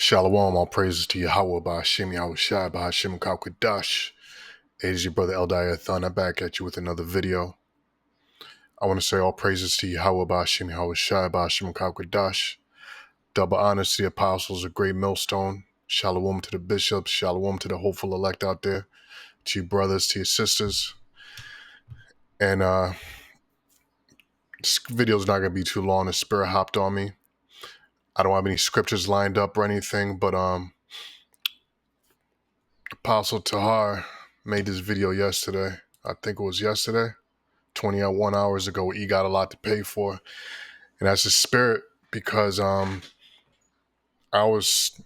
Shalawam, all praises to Yahweh, Ba'ashem, Yahweh Shai, Ba'ashem, Kawkadash. It is your brother Eldiathon. I'm back at you with another video. I want to say all praises to Yahweh, Ba'ashem, Yahweh Shai, Ba'ashem, Kawkadash. Double honors to the apostles, a great millstone. Shalom to the bishops, shalom to the hopeful elect out there, to your brothers, to your sisters. And this video's not going to be too long. The spirit hopped on me. I don't have any scriptures lined up or anything, but Apostle Tahar made this video yesterday. I think it was yesterday, 21 hours ago. He got a lot to pay for, and that's his spirit because I was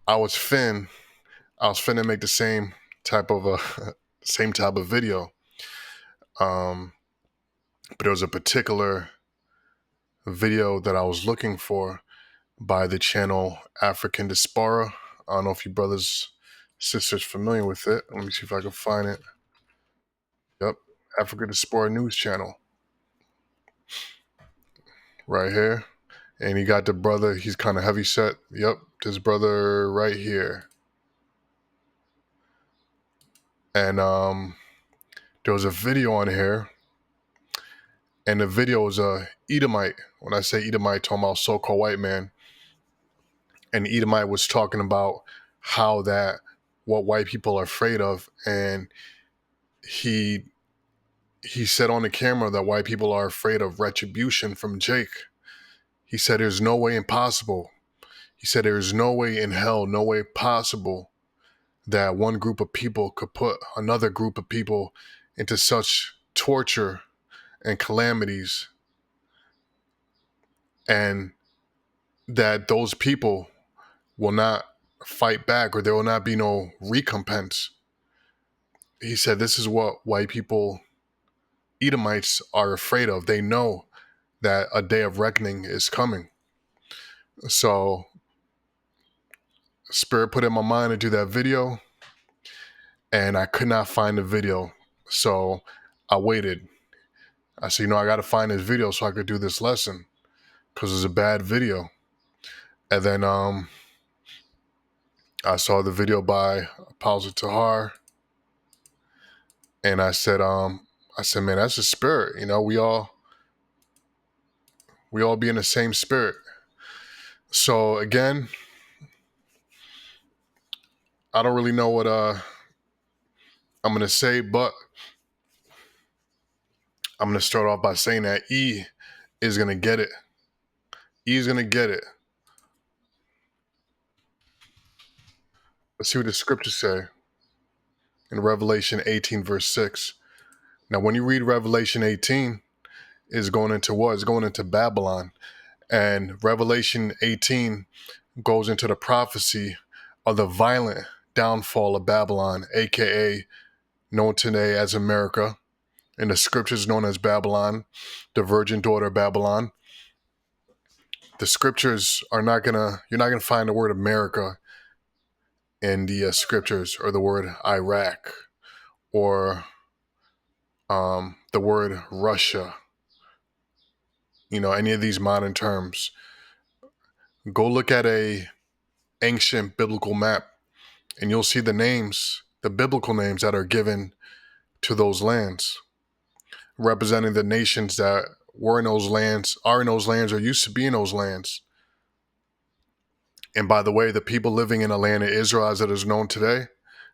finna make the same type of video, but there was a particular video that I was looking for by the channel African Diaspora. I don't know if you brothers, sisters familiar with it. Let me see if I can find it. Yep, African Diaspora News Channel. Right here. And he got the brother, he's kind of heavy set. Yep, this brother right here. And there was a video on here. And the video was a Edomite. When I say Edomite, talking about so-called white man. And Edomite was talking about what white people are afraid of. And he said on the camera that white people are afraid of retribution from Jake. He said there's no way impossible. He said there's no way in hell, no way possible that one group of people could put another group of people into such torture and calamities, and that those people will not fight back, or there will not be no recompense. He said this is what white people, Edomites, are afraid of. They know that a day of reckoning is coming. So Spirit put in my mind to do that video, and I could not find the video. So I waited. I said, I got to find this video so I could do this lesson, because it's a bad video. And then I saw the video by Apostle Tahar, and I said, man, that's the spirit. We all be in the same spirit. So again, I don't really know what I'm gonna say, but I'm gonna start off by saying that E is gonna get it. E is gonna get it. Let's see what the scriptures say in Revelation 18, verse 6. Now, when you read Revelation 18, it's going into what? It's going into Babylon. And Revelation 18 goes into the prophecy of the violent downfall of Babylon, aka known today as America, and the scriptures known as Babylon, the virgin daughter of Babylon. The scriptures you're not gonna find the word America in the scriptures, or the word Iraq, or the word Russia, any of these modern terms. Go look at a ancient biblical map, and you'll see the names, the biblical names that are given to those lands, representing the nations that were in those lands, are in those lands, or used to be in those lands. And by the way, the people living in the land of Israel as it is known today,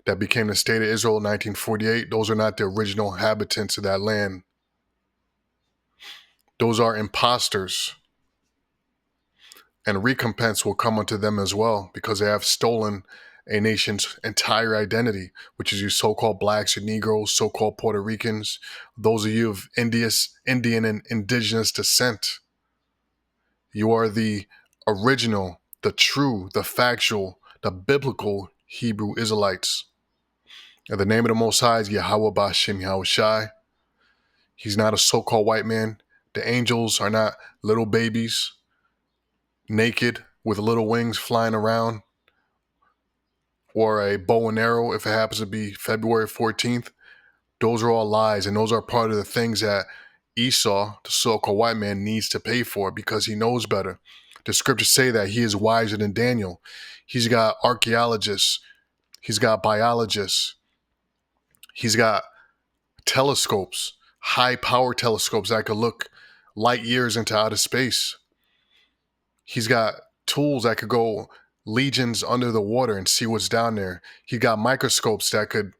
that became the state of Israel in 1948, those are not the original inhabitants of that land. Those are imposters. And recompense will come unto them as well, because they have stolen a nation's entire identity, which is you so-called blacks, your Negroes, so-called Puerto Ricans, those of you of Indian and indigenous descent. You are the original, the true, the factual, the biblical Hebrew Israelites. And the name of the Most High is Yahweh Ba'ashem Yahweh Shai. He's not a so-called white man. The angels are not little babies, naked with little wings flying around, or a bow and arrow if it happens to be February 14th. Those are all lies, and those are part of the things that Esau, the so-called white man, needs to pay for, because he knows better. The scriptures say that he is wiser than Daniel. He's got archaeologists. He's got biologists. He's got telescopes, high power telescopes that could look light years into outer space. He's got tools that could go legions under the water and see what's down there. He got microscopes that could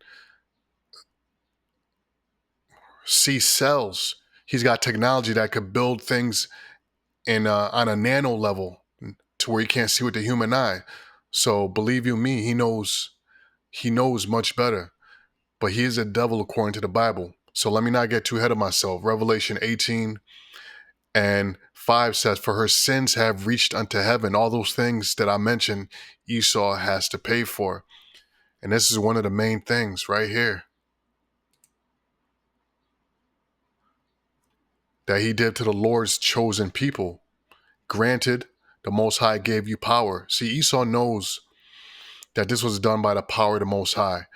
see cells. He's got technology that could build things in on a nano level to where you can't see with the human eye. So believe you me, he knows much better. But he is a devil according to the Bible. So let me not get too ahead of myself. Revelation 18:5 says, "For her sins have reached unto heaven." All those things that I mentioned, Esau has to pay for. And this is one of the main things right here that he did to the Lord's chosen people. Granted, the Most High gave you power. See, Esau knows that this was done by the power of the Most High.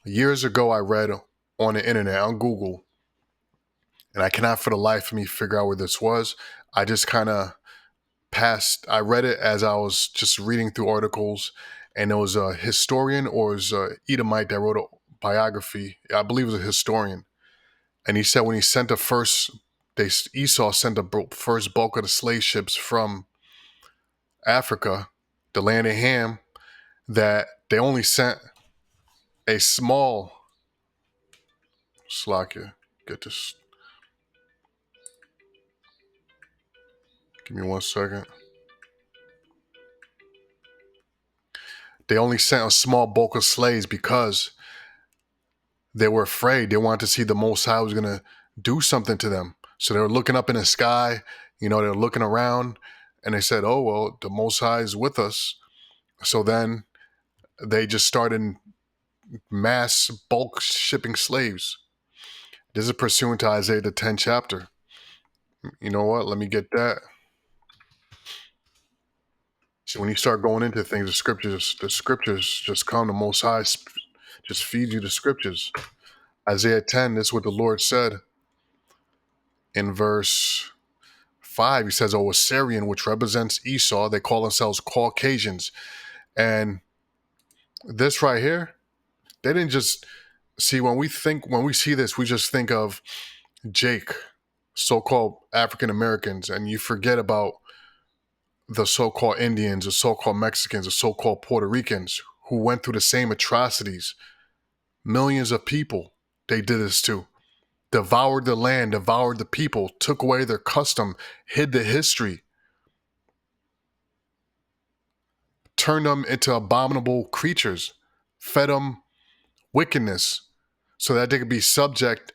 Years ago, I read on the internet, on Google, and I cannot for the life of me figure out where this was. I just kind of I read it as I was just reading through articles, and there was a historian, or it was a Edomite that wrote a biography. I believe it was a historian. And he said when he sent Esau sent the first bulk of the slave ships from Africa, the land of Ham, that they only sent a small, Slakia, get this, give me 1 second. They only sent a small bulk of slaves because they were afraid. They wanted to see the Most High was going to do something to them. So they were looking up in the sky, they're looking around, and they said, oh, well, the Most High is with us. So then they just started mass bulk shipping slaves. This is pursuant to Isaiah the 10th chapter. You know what? Let me get that. So when you start going into things, the scriptures just come. The Most High just feeds you the scriptures. Isaiah 10, this is what the Lord said in verse 5. He says, "O Assyrian, which represents Esau, they call themselves Caucasians." And this right here, they didn't just see, when we see this, we just think of Jake, so-called African Americans, and you forget about the so-called Indians, the so-called Mexicans, the so-called Puerto Ricans who went through the same atrocities. Millions of people they did this to. Devoured the land, devoured the people, took away their custom, hid the history, turned them into abominable creatures, fed them wickedness so that they could be subject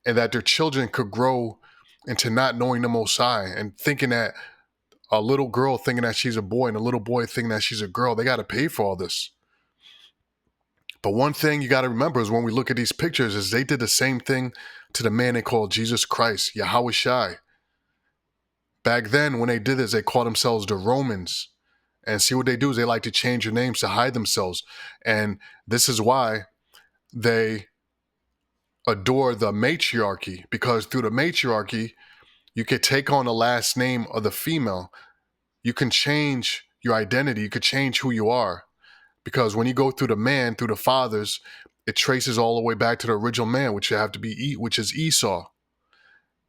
and that their children could grow into not knowing the Most High and thinking that a little girl thinking that she's a boy and a little boy thinking that she's a girl. They got to pay for all this. But one thing you got to remember is when we look at these pictures is they did the same thing to the man they called Jesus Christ, Yahweh Shai. Back then, when they did this, they called themselves the Romans. And see what they do is they like to change their names to hide themselves. And this is why they adore the matriarchy, because through the matriarchy, you could take on the last name of the female. You can change your identity. You could change who you are. Because when you go through the man, through the fathers, it traces all the way back to the original man, which is Esau.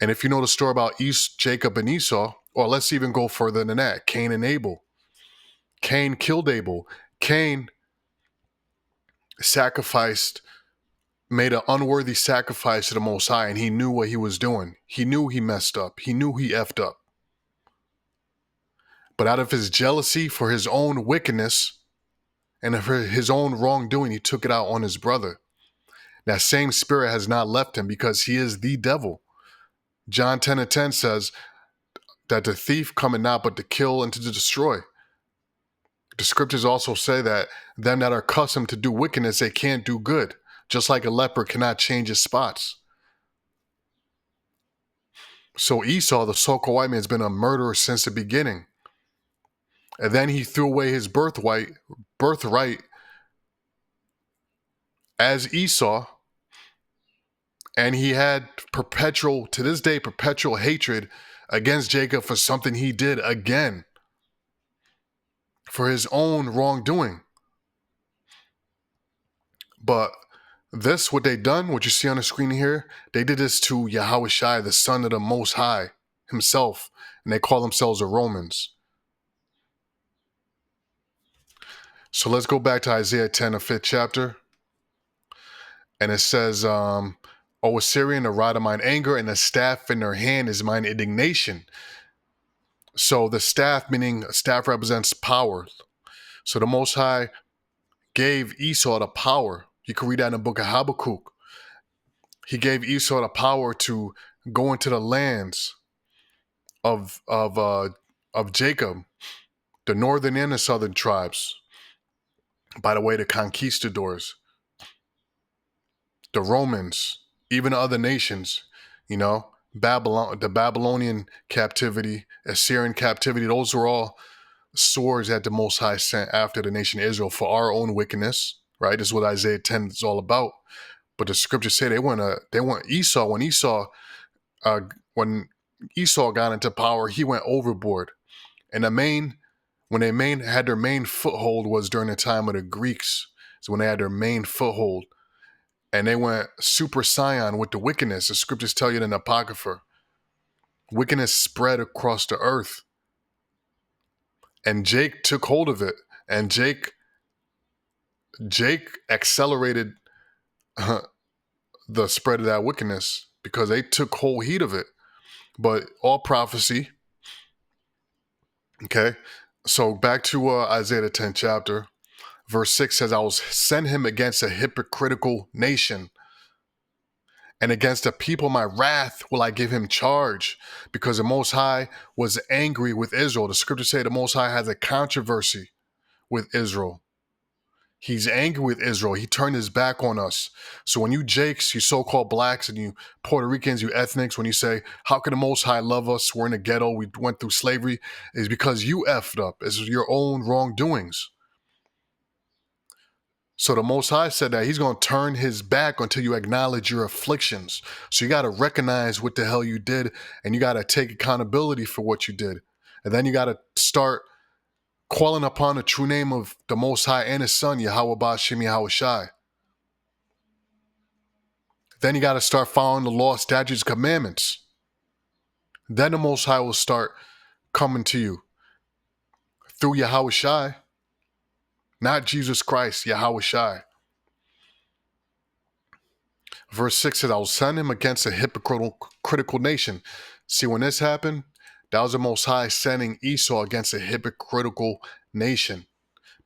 And if you know the story about Jacob and Esau, or let's even go further than that, Cain and Abel. Cain killed Abel. Cain made an unworthy sacrifice to the Most High, and he knew what he was doing. He knew he messed up. He knew he effed up. But out of his jealousy for his own wickedness and for his own wrongdoing, he took it out on his brother. That same spirit has not left him because he is the devil. John 10:10 says that the thief cometh not but to kill and to destroy. The scriptures also say that them that are accustomed to do wickedness, they can't do good. Just like a leper cannot change his spots. So Esau, the so-called white man, has been a murderer since the beginning. And then he threw away his birthright as Esau. And he had to this day, perpetual hatred against Jacob for something he did again. for his own wrongdoing. But this, what they done, what you see on the screen here, they did this to Yahushua, the son of the Most High himself, and they call themselves the Romans. So let's go back to Isaiah 10, the 5th chapter. And it says, O Assyrian, the rod of mine anger, and the staff in their hand is mine indignation. So the staff, meaning staff represents power. So the Most High gave Esau the power. You can read that in the book of Habakkuk. He gave Esau the power to go into the lands of Jacob, the northern and the southern tribes. By the way, the conquistadors, the Romans, even other nations, Babylon, the Babylonian captivity, Assyrian captivity, those were all swords that the Most High sent after the nation of Israel for our own wickedness, right? This is what Isaiah 10 is all about. But the scriptures say they want Esau, uh, when Esau got into power, he went overboard. And when they had their main foothold was during the time of the Greeks. So when they had their main foothold, and they went super scion with the wickedness. The scriptures tell you in the Apocrypha, wickedness spread across the earth. And Jake took hold of it. And Jake accelerated the spread of that wickedness because they took whole heed of it. But all prophecy, okay? So back to Isaiah the 10th chapter. Verse 6 says, I will send him against a hypocritical nation, and against the people my wrath will I give him charge, because the Most High was angry with Israel. The scriptures say the Most High has a controversy with Israel. He's angry with Israel. He turned his back on us. So when you Jakes, you so-called blacks, and you Puerto Ricans, you ethnics, when you say, how can the Most High love us? We're in the ghetto. We went through slavery. Is because you effed up. It's your own wrongdoings. So the Most High said that he's going to turn his back until you acknowledge your afflictions. So you got to recognize what the hell you did, and you got to take accountability for what you did. And then you got to start calling upon the true name of the Most High and his son, Yahweh Ba'Shem Yahweh Shai. Then you got to start following the law, statutes, commandments. Then the Most High will start coming to you through Yahweh Shai, not Jesus Christ, Yahweh Shai. Verse 6 says, I will send him against a hypocritical nation. See, when this happened, that was the Most High sending Esau against a hypocritical nation.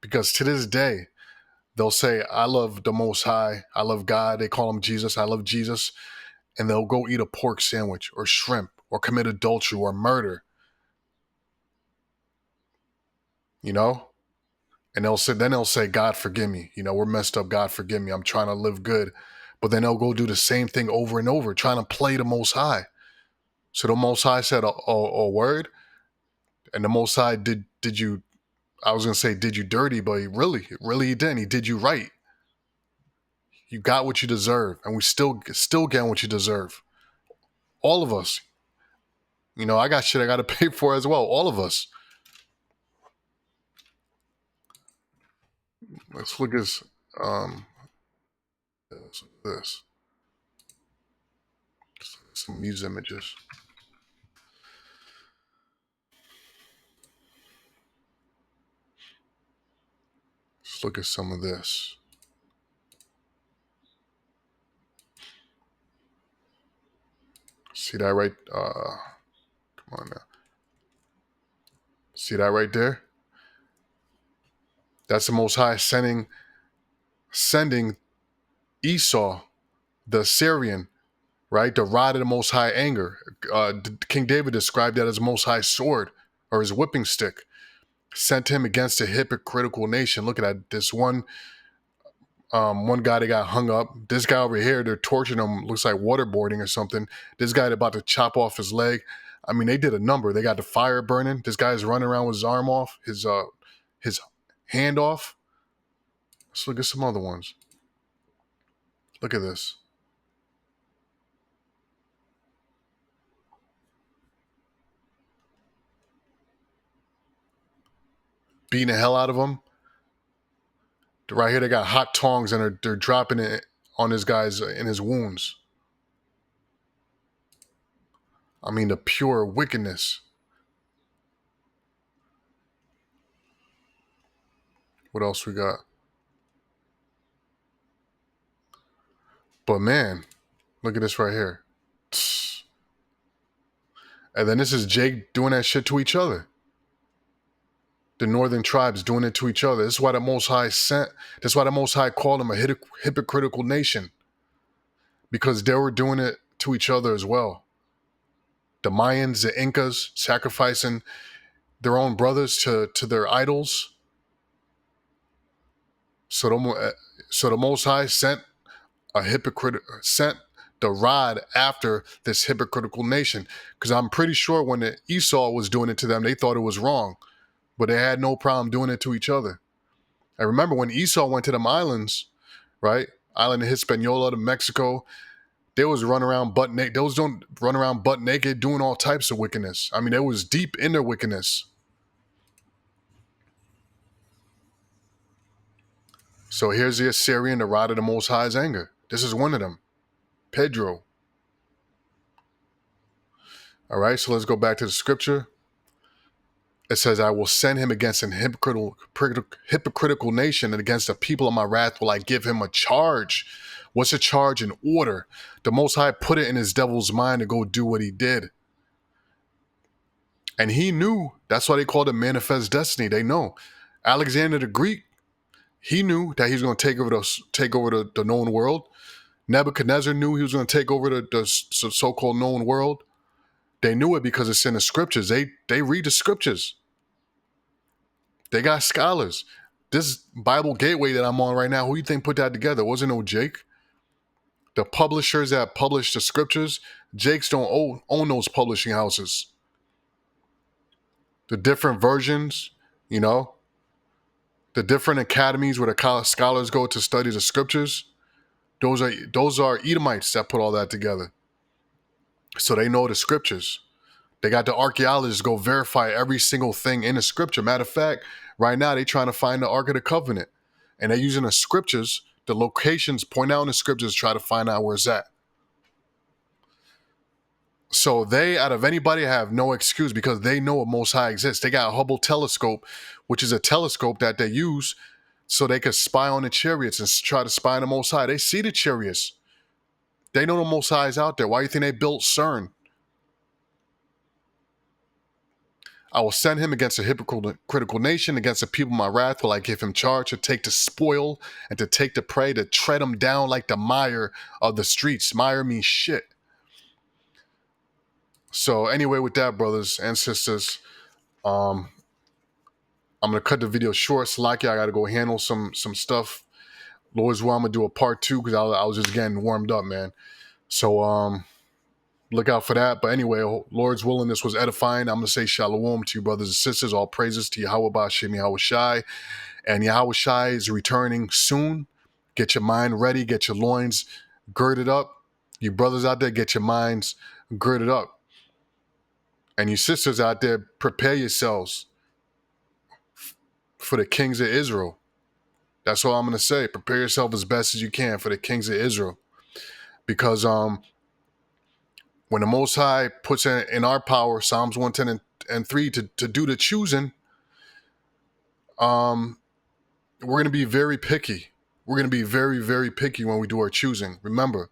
Because to this day, they'll say, I love the Most High. I love God. They call him Jesus. I love Jesus. And they'll go eat a pork sandwich or shrimp or commit adultery or murder. And they'll say, God, forgive me. We're messed up. God, forgive me. I'm trying to live good. But then they'll go do the same thing over and over, trying to play the Most High. So the Most High said a word, and the Most High did you, I was going to say did you dirty, but he really he didn't. He did you right. You got what you deserve, and we still getting what you deserve. All of us. I got shit I got to pay for as well. All of us. Let's look at this. Some news images. Let's look at some of this. See that right? Come on now. See that right there? That's the Most High sending Esau, the Assyrian, right? The rod of the Most High anger. King David described that as Most High sword or his whipping stick. Sent him against a hypocritical nation. Look at that. This one guy that got hung up. This guy over here, they're torturing him. Looks like waterboarding or something. This guy about to chop off his leg. I mean, they did a number. They got the fire burning. This guy's running around with his arm off, his hand off. Let's look at some other ones. Look at this. beating the hell out of him. Right here, they got hot tongs and they're dropping it on this guy's in his wounds. I mean, the pure wickedness. What else we got? But man, look at this right here. And then this is Jake doing that shit to each other. The northern tribes doing it to each other. This is why the Most High sent. That's why the Most High called them a hypocritical nation, because they were doing it to each other as well. The Mayans, the Incas, sacrificing their own brothers to their idols. So the Most High sent sent the rod after this hypocritical nation, because I'm pretty sure when the Esau was doing it to them, they thought it was wrong, but they had no problem doing it to each other. I remember when Esau went to them islands, right? Island of Hispaniola to Mexico, they was running around butt naked. They was don't run around butt naked, doing all types of wickedness. I mean, they was deep in their wickedness. So here's the Assyrian, the rod of the Most High's anger. This is one of them, Pedro. All right, so let's go back to the scripture. It says, I will send him against an hypocritical nation, and against the people of my wrath will I give him a charge. What's a charge? An order. The Most High put it in his devil's mind to go do what he did. And he knew. That's why they called it manifest destiny. They know. Alexander the Greek, he knew that he was going to take over the known world. Nebuchadnezzar knew he was going to take over the so-called known world. They knew it because it's in the scriptures. They read the scriptures. They got scholars. This Bible Gateway that I'm on right now, who do you think put that together? It wasn't no Jake. The publishers that publish the scriptures, Jakes don't own those publishing houses. The different versions, the different academies where the scholars go to study the scriptures, those are Edomites that put all that together. So they know the scriptures. They got the archaeologists go verify every single thing in the scripture. Matter of fact, right now they're trying to find the Ark of the Covenant. And they're using the scriptures, the locations, point out in the scriptures, try to find out where it's at. So they, out of anybody, have no excuse because they know a Most High exists. They got a Hubble telescope, which is a telescope that they use so they could spy on the chariots and try to spy on the Most High. They see the chariots. They know the Most High is out there. Why do you think they built CERN? I will send him against a hypocritical nation, against the people of my wrath will I give him charge to take the spoil and to take the prey, to tread them down like the mire of the streets. Mire means shit. So anyway, with that, brothers and sisters, I'm gonna cut the video short. Slacky, I gotta go handle some stuff. Lord's will, I'm gonna do a part 2 because I was just getting warmed up, man. So look out for that. But anyway, Lord's willing, this was edifying. I'm going to say Shalawam to you, brothers and sisters. All praises to Yahweh Ba'Shem Yahweh Shai. And Yahweh Shai is returning soon. Get your mind ready. Get your loins girded up. You brothers out there, get your minds girded up. And you sisters out there, prepare yourselves for the kings of Israel. That's all I'm going to say. Prepare yourself as best as you can for the kings of Israel. Because when the Most High puts in our power, Psalms 110 and 3, to do the choosing, we're going to be very picky. We're going to be very, very picky when we do our choosing. Remember,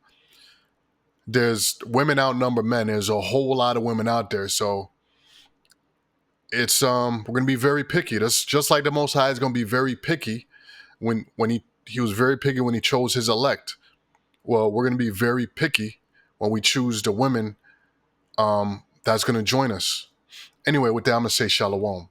there's women outnumber men. There's a whole lot of women out there. So it's we're going to be very picky. That's just like the Most High is going to be very picky when he was very picky when he chose his elect. Well, we're going to be very picky when we choose the women that's going to join us. Anyway, with that, I'm going to say Shalawam.